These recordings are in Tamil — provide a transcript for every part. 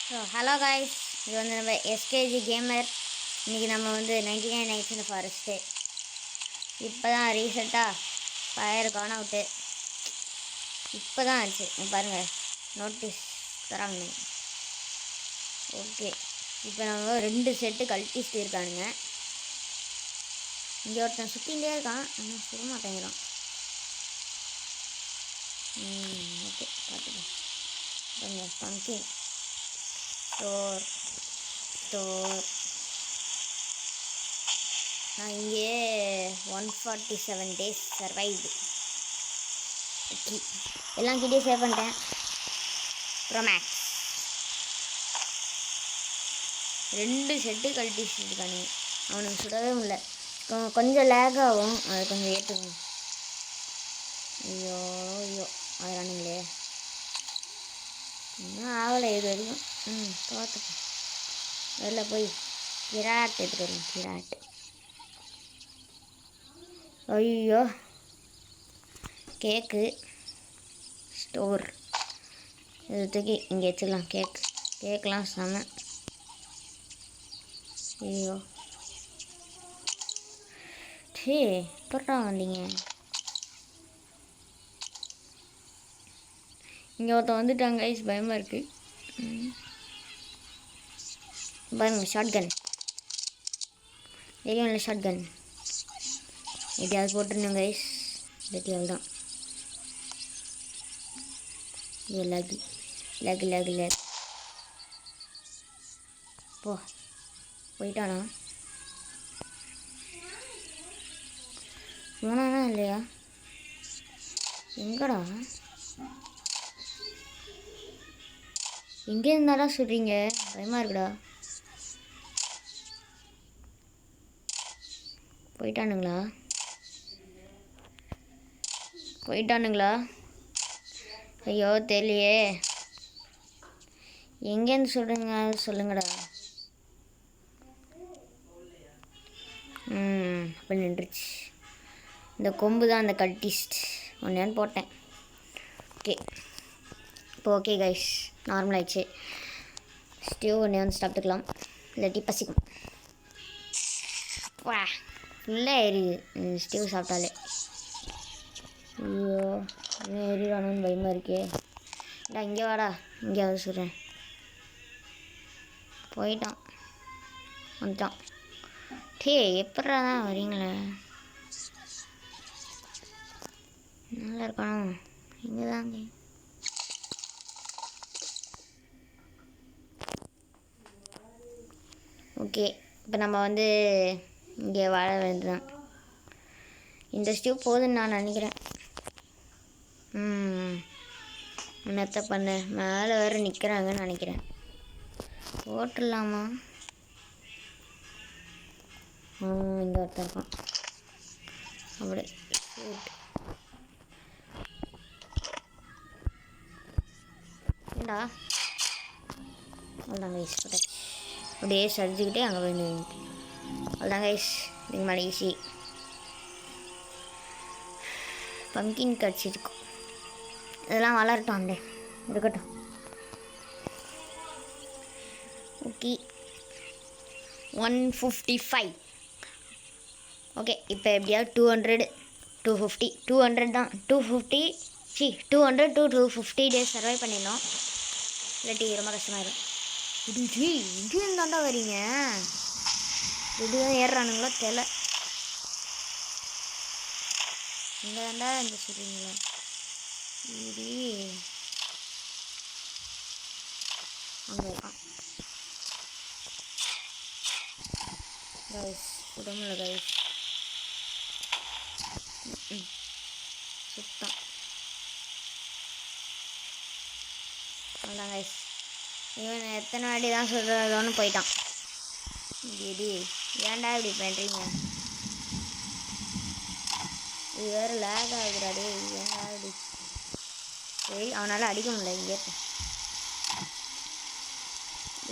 ஸோ ஹலோ காய்ஸ், இது வந்து நம்ம எஸ்கேஜி கேமர். இன்றைக்கி நம்ம வந்து 99 நைட்ஸ் இந்த ஃபாரஸ்ட்டு. இப்போ தான் ரீசெண்டாக ஃபயர் கான் அவுட்டு. இப்போ தான் ஆச்சு பாருங்கள், நோட்டீஸ் தராங்க. ஓகே, இப்போ நம்ம 2 செட்டு கழட்டிஸ்ட்டு இருக்கானுங்க. இங்கே ஒருத்தன் சுற்றிகிட்டே இருக்கான், ஆனால் சுட மாட்டேங்கிறான். ஓகே, பார்த்துக்கலாம். பாருங்கள், பங்கிங் ஸ்டோர் நான் இங்கே 147 days சர்வைவ்டு. ஓகே, எல்லாம் கிட்டே சேவ் பண்ணிட்டேன். ப்ரோமேக்ஸ் 2 செட்டு கழட்டிட்டு இருக்கானுங்க. அவனுக்கு சுடவே முடியல, கொஞ்சம் லேக் ஆகும், அதை கொஞ்சம் ஏற்றுக்கணும். ஐயோ ஐயோ ஆகிறானுங்களே, இன்னும் ஆகலை இது வரைக்கும். பார்த்துக்கோ, வெளில போய் கிராட் எடுத்துகிட்டு வரணும். கிராட், ஐயோ கேக்கு ஸ்டோர் இது தூக்கி இங்கே வச்சுக்கலாம். கேக்கெலாம் செம. ஐயோ சே, எப்படா வந்தீங்க? இங்கே ஒருத்தன் வந்துட்டாங்க கைஸ், பயமாக இருக்குது. பாருங்க, ஷார்ட் கன் தெரியும் இல்லை? ஷார்ட் கன் எப்படியாவது போட்டுருந்தோம் கைஸ். வெட்டியால் தான் இது லேக் போயிட்டானா? போனானா இல்லையா? எங்கடா? எங்கே இருந்தாடா சொல்கிறீங்க? பயமாக இருக்குடா. போயிட்டானுங்களா? ஐயோ தெரியலையே, எங்கேருந்து சொல்கிறீங்க சொல்லுங்கடா. அப்போ நின்றுச்சு. இந்த கொம்பு தான் அந்த கல்டிஸ்ட். ஒன்று போட்டேன். ஓகே, இப்போ ஓகே கைஸ், நார்மல் ஆயிடுச்சு. ஸ்டியூ ஒன்று வந்து சாப்பிட்டுக்கலாம், இல்லாட்டி பசிக்கும். வா, ஃபுல்லாக எரியுது ஸ்டியூ சாப்பிட்டாலே. ஐயோ, இன்னும் எரியானு பயமாக இருக்கே. இங்கே வாடா, இங்கே வந்து சொல்கிறேன். போயிட்டான், வந்துட்டான். டே, எப்படா தான் வரீங்களே? நல்லா இருக்கணும். இங்கே தாங்க. ஓகே, இப்போ நம்ம வந்து இங்கே வாழ வேண்டியதான். இந்த ஸ்டியூ போதுன்னு நான் நினைக்கிறேன். என்னத்த பண்ண, மேலே வேறு நிற்கிறாங்கன்னு நினைக்கிறேன். போட்டுடலாமா? இங்கே ஒருத்தர் இருக்கான். அப்படி ஏண்டா அவ்வளோதான் கைஸ், போட்டாச்சு. அப்படியே சரிஞ்சுக்கிட்டே அங்கே போய் அவ்வளோதான் கைஸ். இதுக்கு மேலே ஈஸி. பம்கின் கிடச்சிருக்கும், இதெல்லாம் வளரட்டும், அந்த இருக்கட்டும். ஓகே, 155. ஓகே, இப்போ எப்படியாவது 200 250 200 தான். 250 200 to 250 days சர்வை பண்ணிடணும், இல்லாட்டி ரொம்ப கஷ்டமாயிடும். இது இங்கே இருந்தாண்டா வரீங்க? இதுதான் ஏறுறானுங்களோ தெரியல. இங்கே தாண்டா இந்த சொல்கிறீங்களா? இது அங்கே இருக்கான் கைஸ். உடம்புல கைஸ் சுத்தம். அதான் கைஸ், இவன் எத்தனை வாட்டி தான் சொல்கிறதோன்னு போயிட்டான். இது ஏன்டா இப்படி பண்ணுறீங்க? இது வேறு லேக் ஆகுறாடே, ஏன்டா இப்படி? சரி, அவனால் அடிக்க முடியல.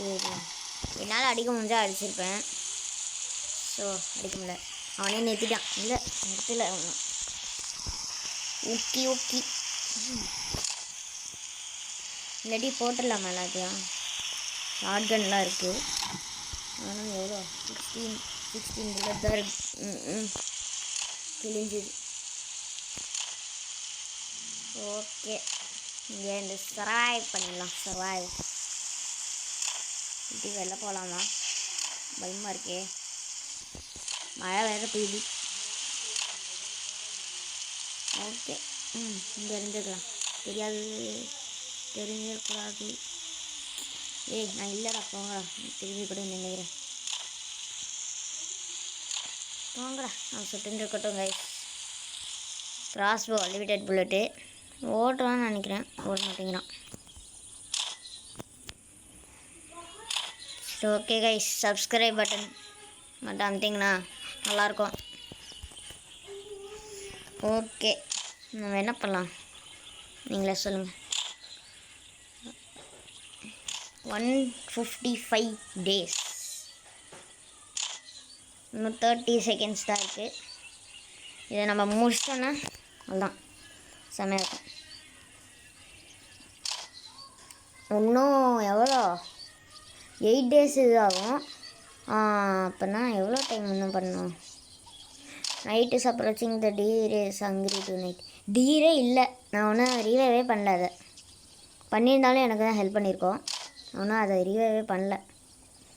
இங்கே என்னால் அடிக்க முடிஞ்சால் அடிச்சிருப்பேன். ஸோ அடிக்க முடியல, அவனே நிறுத்திட்டான். இல்லை நிறுத்தலை அவனும். ஓகே இல்லாட்டி போட்டுடலாமா எல்லாத்தையும்? ஷார்ட் கன்லாம் இருக்குது. ஆனால் எவ்வளோ 16 புல்லட் தான் இருக்குது. கிழிஞ்சுது. ஓகே, இங்கே இந்த சர்வைவ் பண்ணிடலாம். சர்வைவ் இப்படி வெளில போகலாமா? பயமாக இருக்கே, மழை வேறு பெய்யுது. ஓகே, இங்கே இருந்துக்கலாம். தெரிஞ்சிடக்கூடாது. ஏய், நான் இல்லைடா, போங்கடா. திரும்பி கூட நினைக்கிறேன். போங்கடா, நான் சுட்டுன்னு இருக்கட்டும் கைஸ். கிராஸ்போ அன்லிமிட்டட் புல்லட்டு. ஓட்டலான்னு நினைக்கிறேன், ஓட மாட்டேங்கிறான். சரி, ஓகே கைஸ், சப்ஸ்கிரைப் பட்டன் மட்டும் அமுத்திங்கன்னா நல்லாயிருக்கும். ஓகே, நம்ம என்ன பண்ணலாம் நீங்களே சொல்லுங்கள். 155 days, இன்னும் 30 seconds தான் இருக்குது. இதை நம்ம முடிச்சிட்டோன்னா அதுதான் செம்மையாக இருக்கும். இன்னும் எவ்வளோ 8 days ஆகும். அப்போனா எவ்வளோ டைம் இன்னும் பண்ணணும்? Night is approaching the deer is hungry to night. டீரே இல்லை, நான் ஒன்றும் ரீவைவே பண்ணல. அதை பண்ணியிருந்தாலும் எனக்கு தான் ஹெல்ப் பண்ணியிருக்கோம். ஆனால் அதை ரீவைவே பண்ணல.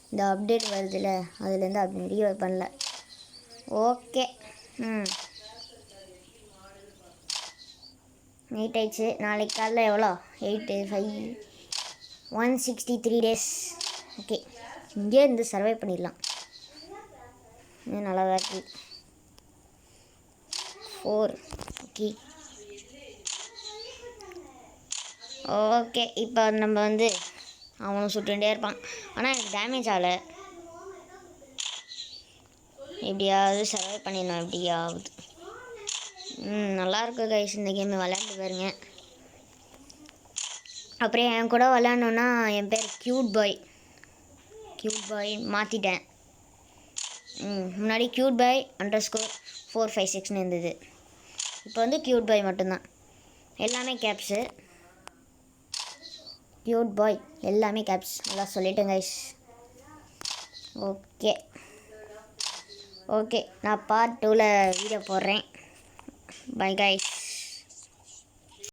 இந்த அப்டேட் வருதுல்ல, அதுலேருந்து அப்படி ரீவைவ் பண்ணல. ஓகே, நைட் ஆயிடுச்சு. நாளைக்கு காலைல எவ்வளோ 8 5 163 days. ஓகே, இங்கே இருந்து சர்வை பண்ணிடலாம். இது நல்லா தான் இருக்குது. 4. ஓகே ஓகே, இப்போ நம்ம வந்து அவனும் சுட்டுகிட்டே இருப்பான். ஆனால் எனக்கு டேமேஜ் ஆகலை. எப்படியாவது சர்வை பண்ணிடணும். எப்படியாவது நல்லாயிருக்கு கைஸ். இந்த கேம் விளையாண்டு பாருங்க. அப்புறம் என் கூட விளையாடணுன்னா என் பேர் க்யூட் பாய் மாற்றிட்டேன். முன்னாடி க்யூட் பாய் _456 இருந்தது. இப்போ வந்து க்யூட் பாய் மட்டும்தான். எல்லாமே கேப்ஸு. க்யூட் பாய் எல்லாமே கேப்ஸ். நல்லா சொல்லிட்டேன் கைஸ். ஓகே, நான் பார்ட் 2ல் வீடியோ போடுறேன். Bye guys.